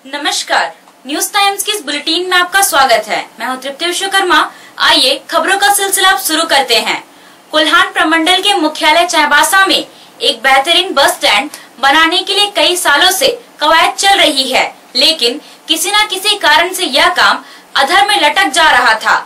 नमस्कार, news times के इस बुलेटिन में आपका स्वागत है। मैं हूं तृप्ति विश्वकर्मा। आइए खबरों का सिलसिला अब शुरू करते हैं। कोल्हान प्रमंडल के मुख्यालय चाईबासा में एक बेहतरीन बस स्टैंड बनाने के लिए कई सालों से कवायद चल रही है, लेकिन किसी न किसी कारण से यह काम अधर में लटक जा रहा था।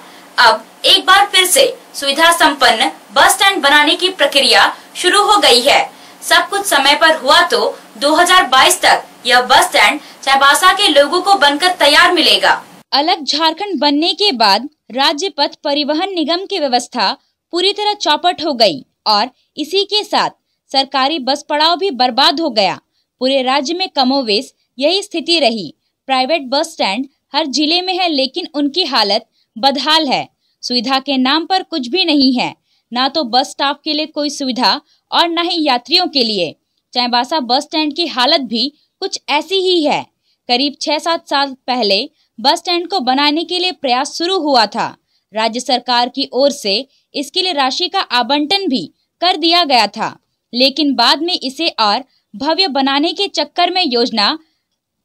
अब एक बार फिर से सुविधा संपन्न बस स्टैंड बनाने की प्रक्रिया शुरू हो गई है। सब कुछ समय पर हुआ तो 2022 तक यह बस स्टैंड चाईबासा के लोगों को बनकर तैयार मिलेगा। अलग झारखंड बनने के बाद राज्य पथ परिवहन निगम की व्यवस्था पूरी तरह चौपट हो गई और इसी के साथ सरकारी बस पड़ाव भी बर्बाद हो गया। पूरे राज्य में कमोवेश यही स्थिति रही। प्राइवेट बस स्टैंड हर जिले में है, लेकिन उनकी हालत बदहाल है। सुविधा के नाम पर कुछ भी नहीं है, ना तो बस स्टाफ के लिए कोई सुविधा और न ही यात्रियों के लिए। चाईबासा बस स्टैंड की हालत भी कुछ ऐसी ही है। करीब 6-7 साल पहले बस स्टैंड को बनाने के लिए प्रयास शुरू हुआ था। राज्य सरकार की ओर से इसके लिए राशि का आवंटन भी कर दिया गया था, लेकिन बाद में इसे और भव्य बनाने के चक्कर में योजना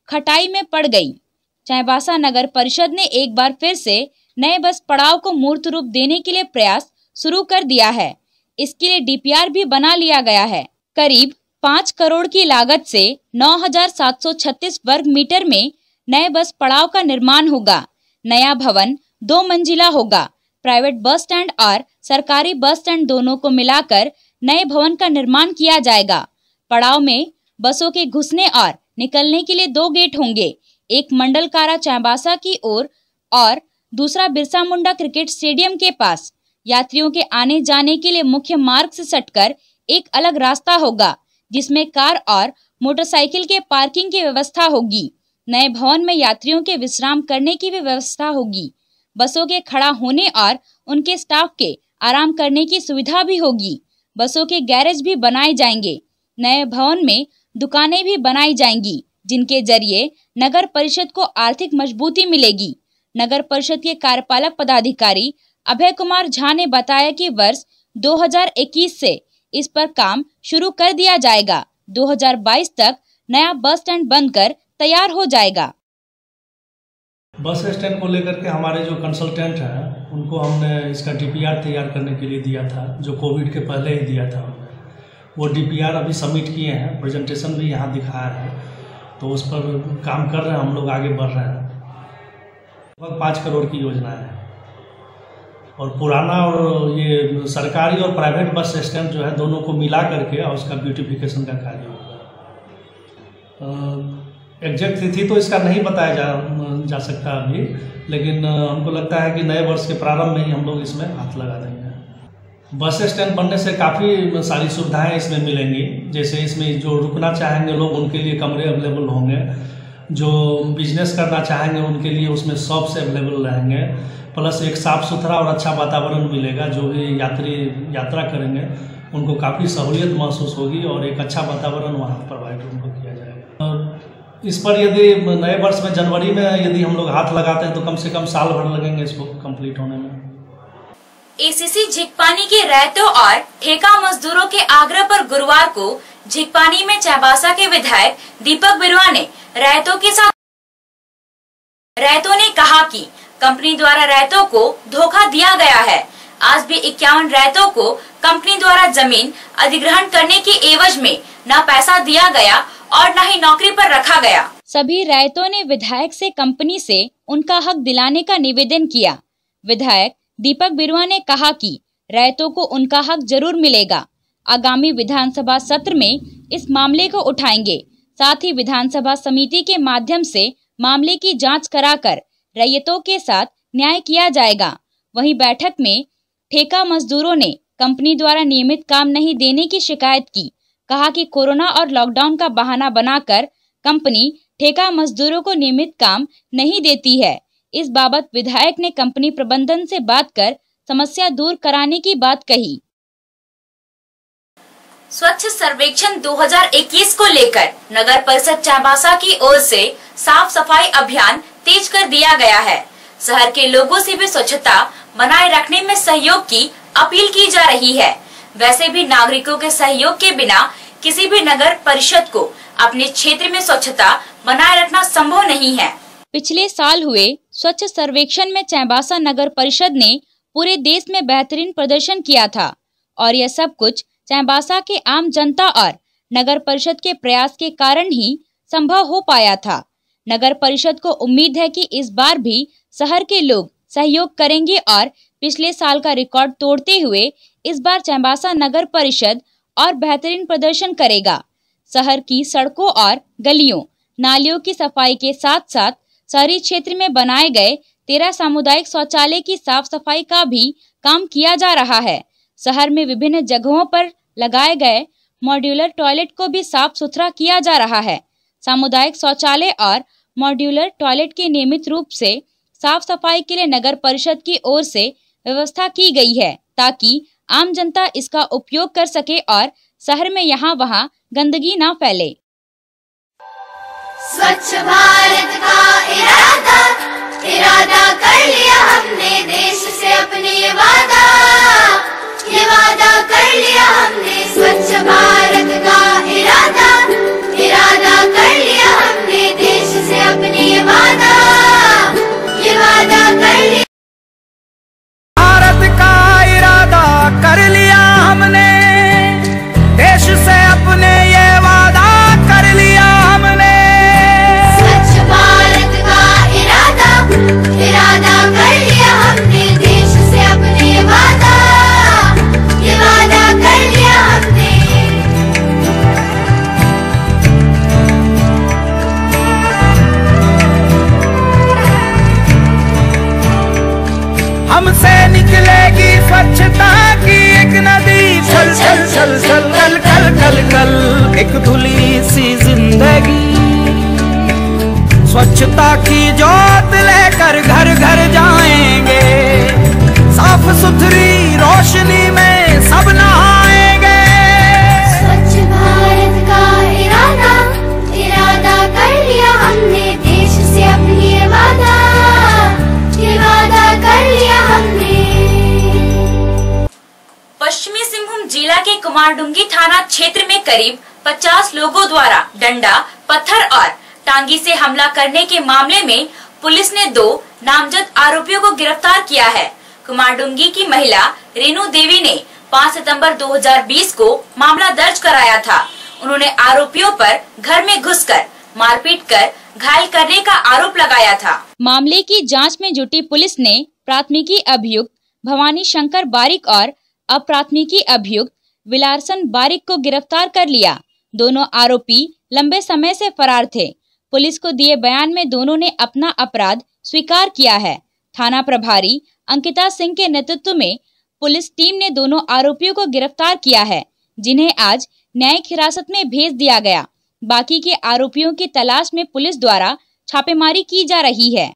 खटाई में पड़ गई। चाईबासा नगर परिषद ने एक बार फिर से नए बस पड़ाव को मूर्त रूप देने के लिए प्रयास शुरू कर दिया है। इसके लिए डीपीआर भी बना लिया गया है। करीब 5 करोड़ की लागत से 9,736 वर्ग मीटर में नए बस पड़ाव का निर्माण होगा। नया भवन 2 मंजिला होगा। प्राइवेट बस स्टैंड और सरकारी बस स्टैंड दोनों को मिलाकर नए भवन का निर्माण किया जाएगा। पड़ाव में बसों के घुसने और निकलने के लिए 2 गेट होंगे, एक मंडल कारा चाईबासा की ओर और दूसरा बिरसा मुंडा क्रिकेट स्टेडियम के पास। यात्रियों के आने जाने के लिए मुख्य मार्ग से सटकर एक अलग रास्ता होगा, जिसमें कार और मोटरसाइकिल के पार्किंग की व्यवस्था होगी। नए भवन में यात्रियों के विश्राम करने की भी व्यवस्था होगी। बसों के खड़ा होने और उनके स्टाफ के आराम करने की सुविधा भी होगी। बसों के गैरेज भी बनाए जाएंगे। नए भवन में दुकानें भी बनाई जाएंगी, जिनके जरिए नगर परिषद को आर्थिक मजबूती मिलेगी। नगर परिषद के कार्यपालक पदाधिकारी अभय कुमार झा ने बताया कि वर्ष 2021 से इस पर काम शुरू कर दिया जाएगा। 2022 तक नया बस स्टैंड बनकर तैयार हो जाएगा। बस स्टैंड को लेकर के हमारे जो कंसल्टेंट हैं उनको हमने इसका डीपीआर तैयार करने के लिए दिया था, जो कोविड के पहले ही दिया था। वो डीपीआर अभी सबमिट किए हैं, प्रेजेंटेशन भी यहाँ दिखाया है, तो उस पर काम कर रहे हैं, हम लोग आगे बढ़ रहे हैं। लगभग 5 करोड़ की योजना है और पुराना और ये सरकारी और प्राइवेट बस स्टैंड जो है दोनों को मिला करके और उसका ब्यूटिफिकेशन का कार्य होगा। एग्जैक्ट तिथि तो इसका नहीं बताया जा सकता अभी, लेकिन हमको लगता है कि नए वर्ष के प्रारंभ में ही हम लोग इसमें हाथ लगा देंगे। बस स्टैंड बनने से काफ़ी सारी सुविधाएं इसमें मिलेंगी। जैसे इसमें जो रुकना चाहेंगे लोग उनके लिए कमरे अवेलेबल होंगे, जो बिजनेस करना चाहेंगे उनके लिए उसमें शॉप्स अवेलेबल रहेंगे, प्लस एक साफ़ सुथरा और अच्छा वातावरण मिलेगा। जो भी यात्री यात्रा करेंगे उनको काफ़ी सहूलियत महसूस होगी और एक अच्छा वातावरण वहाँ प्रोवाइड उनको किया जाएगा। इस पर यदि नए वर्ष में जनवरी में यदि हम लोग हाथ लगाते हैं तो कम से कम साल भर लगेंगे इसको कंप्लीट होने में। एसीसी झींकपानी के रैयतों और ठेका मजदूरों के आग्रह पर गुरुवार को झींकपानी में चाईबासा के विधायक दीपक बिरुआ ने रैयतों ने कहा कि कंपनी द्वारा रैयतों को धोखा दिया गया है। आज भी 51 रैयतों को कंपनी द्वारा जमीन अधिग्रहण करने के एवज में न पैसा दिया गया और न ही नौकरी पर रखा गया। सभी रैयतों ने विधायक से कंपनी से उनका हक दिलाने का निवेदन किया। विधायक दीपक बिरुआ ने कहा कि रैयतों को उनका हक जरूर मिलेगा। आगामी विधानसभा सत्र में इस मामले को उठाएंगे। साथ ही विधानसभा समिति के माध्यम से मामले की जांच कराकर रैयतों के साथ न्याय किया जाएगा। वहीं बैठक में ठेका मजदूरों ने कंपनी द्वारा नियमित काम नहीं देने की शिकायत की। कहा कि कोरोना और लॉकडाउन का बहाना बनाकर कंपनी ठेका मजदूरों को नियमित काम नहीं देती है। इस बाबत विधायक ने कंपनी प्रबंधन से बात कर समस्या दूर कराने की बात कही। स्वच्छ सर्वेक्षण 2021 को लेकर नगर परिषद चाईबासा की ओर से साफ सफाई अभियान तेज कर दिया गया है। शहर के लोगों से भी स्वच्छता बनाए रखने में सहयोग की अपील की जा रही है। वैसे भी नागरिकों के सहयोग के बिना किसी भी नगर परिषद को अपने क्षेत्र में स्वच्छता बनाए रखना संभव नहीं है। पिछले साल हुए स्वच्छ सर्वेक्षण में चाईबासा नगर परिषद ने पूरे देश में बेहतरीन प्रदर्शन किया था और यह सब कुछ चाईबासा के आम जनता और नगर परिषद के प्रयास के कारण ही संभव हो पाया था। नगर परिषद को उम्मीद है कि इस बार भी शहर के लोग सहयोग करेंगे और पिछले साल का रिकॉर्ड तोड़ते हुए इस बार चाईबासा नगर परिषद और बेहतरीन प्रदर्शन करेगा। शहर की सड़कों और गलियों नालियों की सफाई के साथ साथ शहरी क्षेत्र में बनाए गए 13 सामुदायिक शौचालय की साफ सफाई का भी काम किया जा रहा है। शहर में विभिन्न जगहों पर लगाए गए मॉड्यूलर टॉयलेट को भी साफ सुथरा किया जा रहा है। सामुदायिक शौचालय और मॉड्यूलर टॉयलेट के नियमित रूप से साफ सफाई के लिए नगर परिषद की ओर से व्यवस्था की गई है ताकि आम जनता इसका उपयोग कर सके और शहर में यहाँ वहाँ गंदगी ना फैले। स्वच्छ भारत का इरादा कर लिया हमने, देश से अपने ये वादा कर लिया हमने। स्वच्छ भारत का इरादा कर लिया हमने, देश से अपने ये वादा कर लिया। भारत का इरादा कर लिया हमने, देश से अपने ये वादा कर लिया हमने। स्वच्छ भारत का इरादा कर लिया हमने, देश से अपने ये वादा कर लिया हमने। हमसे निकलेगी स्वच्छता की एक नदी, चल चल चल चल कल कल कल कल एक धुली सी जिंदगी। स्वच्छता की जोत लेकर घर घर जाएंगे, साफ सुथरी रोशनी में सब नहाएंगे। स्वच्छ भारत का इरादा कर लिया हमने, देश से अपनी ये वादा कर लिया हमने। पश्चिमी सिंहभूम जिला के कुमारडुंगी थाना क्षेत्र में करीब 50 लोगों द्वारा डंडा, पत्थर और टांगी से हमला करने के मामले में पुलिस ने 2 नामजद आरोपियों को गिरफ्तार किया है। कुमारडुंगी की महिला रेणु देवी ने 5 सितंबर 2020 को मामला दर्ज कराया था। उन्होंने आरोपियों पर घर में घुसकर मारपीट कर घायल करने का आरोप लगाया था। मामले की जांच में जुटी पुलिस ने प्राथमिकी अभियुक्त भवानी शंकर बारिक और अप्राथमिकी अभियुक्त विलासन बारिक को गिरफ्तार कर लिया। दोनों आरोपी लंबे समय से फरार थे। पुलिस को दिए बयान में दोनों ने अपना अपराध स्वीकार किया है। थाना प्रभारी अंकिता सिंह के नेतृत्व में पुलिस टीम ने दोनों आरोपियों को गिरफ्तार किया है, जिन्हें आज न्यायिक हिरासत में भेज दिया गया। बाकी के आरोपियों की तलाश में पुलिस द्वारा छापेमारी की जा रही है।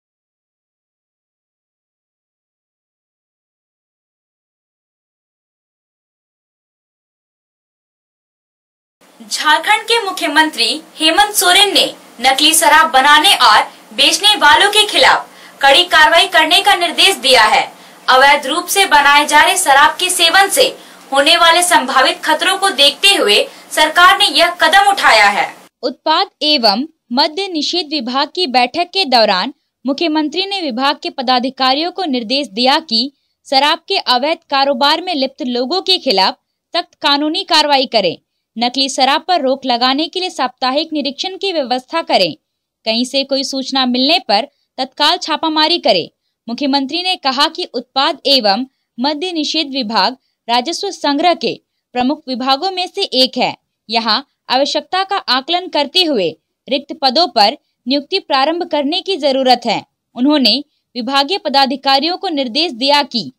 झारखंड के मुख्यमंत्री हेमंत सोरेन ने नकली शराब बनाने और बेचने वालों के खिलाफ कड़ी कार्रवाई करने का निर्देश दिया है। अवैध रूप से बनाए जा रहे शराब के सेवन से होने वाले संभावित खतरों को देखते हुए सरकार ने यह कदम उठाया है। उत्पाद एवं मद्य निषेध विभाग की बैठक के दौरान मुख्यमंत्री ने विभाग के पदाधिकारियों को निर्देश दिया कि शराब के अवैध कारोबार में लिप्त लोगों के खिलाफ सख्त कानूनी कार्रवाई करें। नकली शराब पर रोक लगाने के लिए साप्ताहिक निरीक्षण की व्यवस्था करें। कहीं से कोई सूचना मिलने पर तत्काल छापामारी करें। मुख्यमंत्री ने कहा कि उत्पाद एवं मद्य निषेध विभाग राजस्व संग्रह के प्रमुख विभागों में से एक है। यहाँ आवश्यकता का आकलन करते हुए रिक्त पदों पर नियुक्ति प्रारंभ करने की जरूरत है। उन्होंने विभागीय पदाधिकारियों को निर्देश दिया कि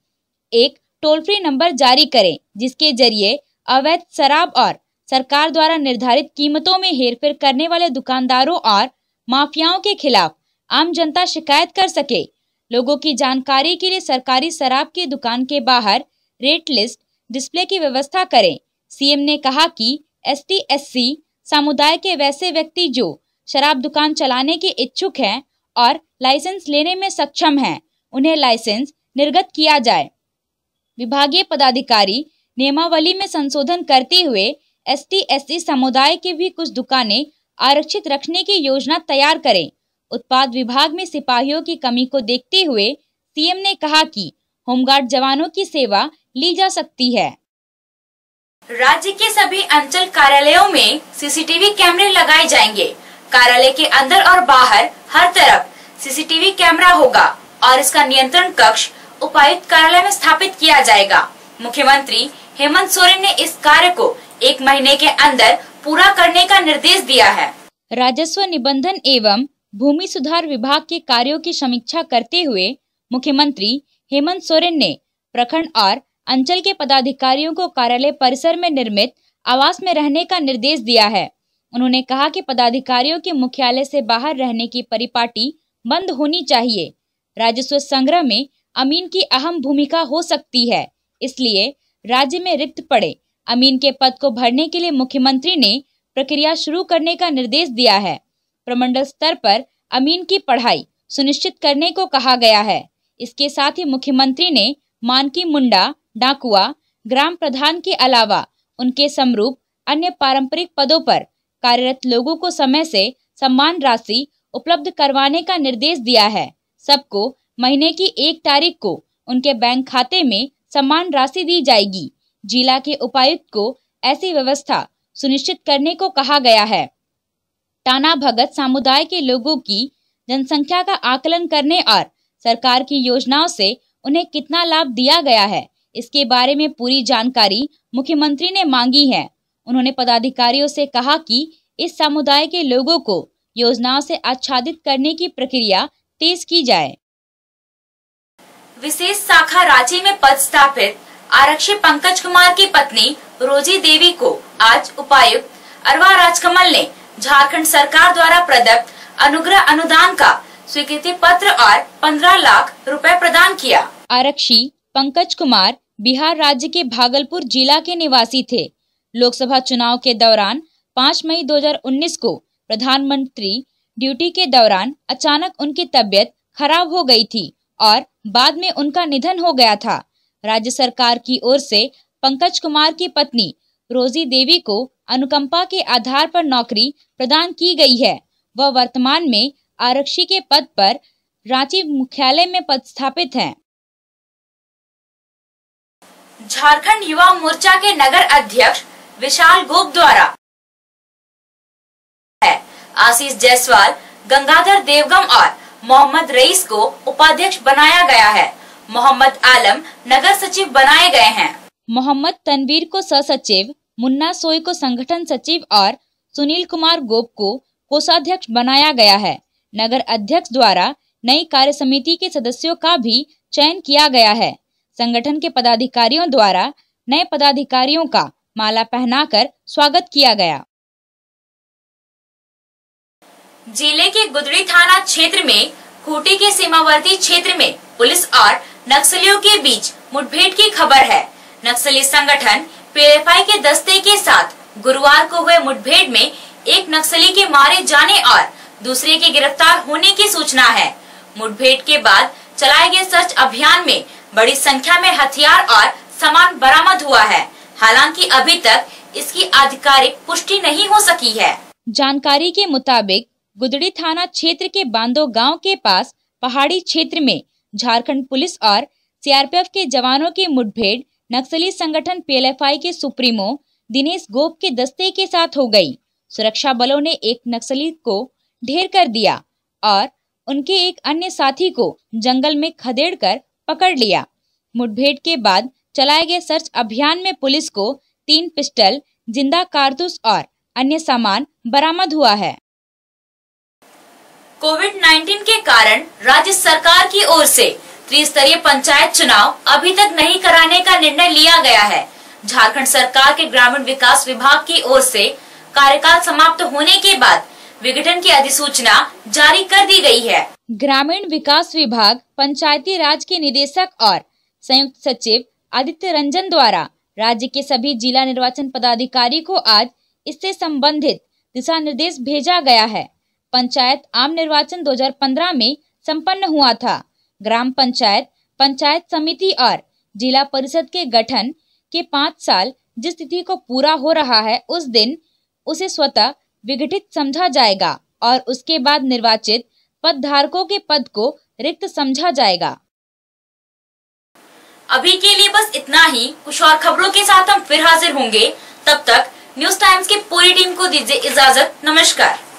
एक टोल फ्री नंबर जारी करें, जिसके जरिए अवैध शराब और सरकार द्वारा निर्धारित कीमतों में हेरफेर करने वाले दुकानदारों और माफियाओं के खिलाफ आम जनता शिकायत कर सके। लोगों की जानकारी के लिए सरकारी शराब की दुकान के बाहर रेट लिस्ट डिस्प्ले की व्यवस्था करें। सीएम ने कहा कि ST/SC समुदाय के वैसे व्यक्ति जो शराब दुकान चलाने के इच्छुक हैं और लाइसेंस लेने में सक्षम हैं, उन्हें लाइसेंस निर्गत किया जाए। विभागीय पदाधिकारी नियमावली में संशोधन करते हुए ST/SC समुदाय की भी कुछ दुकानें आरक्षित रखने की योजना तैयार करें। उत्पाद विभाग में सिपाहियों की कमी को देखते हुए सीएम ने कहा कि होमगार्ड जवानों की सेवा ली जा सकती है। राज्य के सभी अंचल कार्यालयों में सीसीटीवी कैमरे लगाए जाएंगे। कार्यालय के अंदर और बाहर हर तरफ सीसीटीवी कैमरा होगा और इसका नियंत्रण कक्ष उपायुक्त कार्यालय में स्थापित किया जाएगा। मुख्यमंत्री हेमंत सोरेन ने इस कार्य को 1 महीने के अंदर पूरा करने का निर्देश दिया है। राजस्व निबंधन एवं भूमि सुधार विभाग के कार्यों की समीक्षा करते हुए मुख्यमंत्री हेमंत सोरेन ने प्रखंड और अंचल के पदाधिकारियों को कार्यालय परिसर में निर्मित आवास में रहने का निर्देश दिया है। उन्होंने कहा कि पदाधिकारियों के मुख्यालय से बाहर रहने की परिपाटी बंद होनी चाहिए। राजस्व संग्रह में अमीन की अहम भूमिका हो सकती है, इसलिए राज्य में रिक्त पड़े अमीन के पद को भरने के लिए मुख्यमंत्री ने प्रक्रिया शुरू करने का निर्देश दिया है। प्रमंडल स्तर पर अमीन की पढ़ाई सुनिश्चित करने को कहा गया है। इसके साथ ही मुख्यमंत्री ने मानकी मुंडा, डाकुआ, ग्राम प्रधान के अलावा उनके समरूप अन्य पारंपरिक पदों पर कार्यरत लोगों को समय से सम्मान राशि उपलब्ध करवाने का निर्देश दिया है। सबको महीने की 1 तारीख को उनके बैंक खाते में सम्मान राशि दी जाएगी। जिला के उपायुक्त को ऐसी व्यवस्था सुनिश्चित करने को कहा गया है। टाना भगत समुदाय के लोगों की जनसंख्या का आकलन करने और सरकार की योजनाओं से उन्हें कितना लाभ दिया गया है, इसके बारे में पूरी जानकारी मुख्यमंत्री ने मांगी है। उन्होंने पदाधिकारियों से कहा कि इस समुदाय के लोगों को योजनाओं से आच्छादित करने की प्रक्रिया तेज की जाए। विशेष शाखा रांची में पदस्थापित आरक्षी पंकज कुमार की पत्नी रोजी देवी को आज उपायुक्त अरवा राजकमल ने झारखंड सरकार द्वारा प्रदत्त अनुग्रह अनुदान का स्वीकृति पत्र और 15 लाख रुपए प्रदान किया। आरक्षी पंकज कुमार बिहार राज्य के भागलपुर जिला के निवासी थे। लोकसभा चुनाव के दौरान 5 मई 2019 को प्रधानमंत्री ड्यूटी के दौरान अचानक उनकी तबीयत खराब हो गई थी और बाद में उनका निधन हो गया था। राज्य सरकार की ओर से पंकज कुमार की पत्नी रोजी देवी को अनुकंपा के आधार पर नौकरी प्रदान की गई है। वह वर्तमान में आरक्षी के पद पर रांची मुख्यालय में पदस्थापित हैं। झारखंड युवा मोर्चा के नगर अध्यक्ष विशाल गोप द्वारा आशीष जायसवाल, गंगाधर देवगम और मोहम्मद रईस को उपाध्यक्ष बनाया गया है। मोहम्मद आलम नगर सचिव बनाए गए हैं। मोहम्मद तनवीर को सहसचिव, मुन्ना सोई को संगठन सचिव और सुनील कुमार गोप को कोषाध्यक्ष बनाया गया है। नगर अध्यक्ष द्वारा नई कार्य समिति के सदस्यों का भी चयन किया गया है। संगठन के पदाधिकारियों द्वारा नए पदाधिकारियों का माला पहनाकर स्वागत किया गया। जिले के गुदड़ी थाना क्षेत्र में खूंटी के सीमावर्ती क्षेत्र में पुलिस और नक्सलियों के बीच मुठभेड़ की खबर है। नक्सली संगठन पीएलएफआई के दस्ते के साथ गुरुवार को हुए मुठभेड़ में एक नक्सली के मारे जाने और दूसरे के गिरफ्तार होने की सूचना है। मुठभेड़ के बाद चलाए गए सर्च अभियान में बड़ी संख्या में हथियार और सामान बरामद हुआ है। हालांकि अभी तक इसकी आधिकारिक पुष्टि नहीं हो सकी है। जानकारी के मुताबिक गुदड़ी थाना क्षेत्र के बांदो गांव के पास पहाड़ी क्षेत्र में झारखंड पुलिस और सीआरपीएफ के जवानों की मुठभेड़ नक्सली संगठन पीएलएफआई के सुप्रीमो दिनेश गोप के दस्ते के साथ हो गई। सुरक्षा बलों ने एक नक्सली को ढेर कर दिया और उनके एक अन्य साथी को जंगल में खदेड़कर पकड़ लिया। मुठभेड़ के बाद चलाए गए सर्च अभियान में पुलिस को 3 पिस्टल, जिंदा कारतूस और अन्य सामान बरामद हुआ है। कोविड-19 के कारण राज्य सरकार की ओर से त्रिस्तरीय पंचायत चुनाव अभी तक नहीं कराने का निर्णय लिया गया है। झारखंड सरकार के ग्रामीण विकास विभाग की ओर से कार्यकाल समाप्त होने के बाद विघटन की अधिसूचना जारी कर दी गई है। ग्रामीण विकास विभाग पंचायती राज के निदेशक और संयुक्त सचिव आदित्य रंजन द्वारा राज्य के सभी जिला निर्वाचन पदाधिकारी को आज इससे संबंधित दिशा निर्देश भेजा गया है। पंचायत आम निर्वाचन 2015 में संपन्न हुआ था। ग्राम पंचायत, पंचायत समिति और जिला परिषद के गठन के 5 साल जिस तिथि को पूरा हो रहा है, उस दिन उसे स्वतः विघटित समझा जाएगा और उसके बाद निर्वाचित पद धारकों के पद को रिक्त समझा जाएगा। अभी के लिए बस इतना ही। कुछ और खबरों के साथ हम फिर हाजिर होंगे। तब तक न्यूज टाइम्स की पूरी टीम को दीजिए इजाजत। नमस्कार।